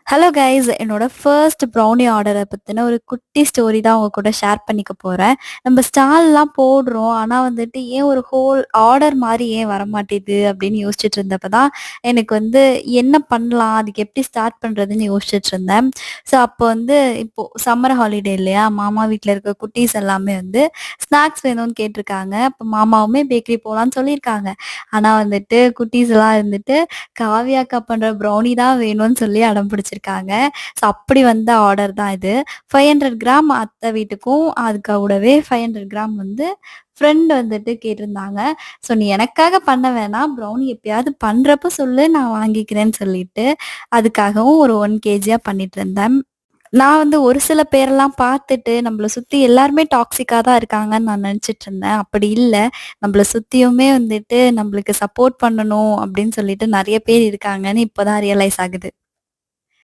Hello guys என்னோட first brownie ஆர்டரை பற்றின ஒரு குட்டி ஸ்டோரி தான் உங்க கூட ஷேர் பண்ணிக்க போகிறேன். நம்ம ஸ்டால்லாம் போடுறோம், ஆனால் வந்துட்டு ஏன் ஒரு ஹோல் ஆர்டர் மாதிரி ஏன் வரமாட்டேது அப்படின்னு யோசிச்சுட்டு இருந்தப்ப தான் எனக்கு வந்து என்ன பண்ணலாம், அதுக்கு எப்படி ஸ்டார்ட் பண்ணுறதுன்னு யோசிச்சுட்டு இருந்தேன். ஸோ அப்போ வந்து இப்போது சம்மர் ஹாலிடே இல்லையா, மாமா வீட்டில் இருக்க குட்டீஸ் எல்லாமே வந்து ஸ்நாக்ஸ் வேணும்னு கேட்டிருக்காங்க. அப்போ மாமாவுமே பேக்கரி போகலான்னு சொல்லியிருக்காங்க. ஆனால் வந்துட்டு குட்டீஸ் எல்லாம் இருந்துட்டு காவியா அக்கா பண்ற ப்ரௌனி தான் வேணும்னு சொல்லி அடம் பிடிச்சிருக்காங்க. ஸோ அப்படி வந்த ஆர்டர் தான் இது. 500 கிராம் அத்தை வீட்டுக்கும், அது கூடவே 500 கிராம் வந்து ஃப்ரெண்ட் வந்துட்டு கேட்டிருந்தாங்க. ஸோ "நீ எனக்காக பண்ண வேணாம். ப்ரௌனி எப்பயாவது பண்றப்ப சொல்லு, நான் வாங்கிக்கிறேன்னு" சொல்லிட்டு, அதுக்காகவும் ஒரு 1 கேஜியா பண்ணிட்டுருந்தேன். நான் வந்து ஒரு சில பேரெல்லாம் பார்த்துட்டு, நம்மள சுத்தி எல்லாருமே டாக்ஸிக்கா தான் இருக்காங்கன்னு நான் நெனச்சுட்டு இருந்தேன். அப்படி இல்ல. நம்மள சுத்தியுமே வந்துட்டு நம்மளுக்கு சப்போர்ட் பண்ணணும் அப்படின்னு சொல்லிட்டு நெறைய பேர் இருக்காங்கன்னு இப்ப தான் ரியலைஸ் ஆகுது.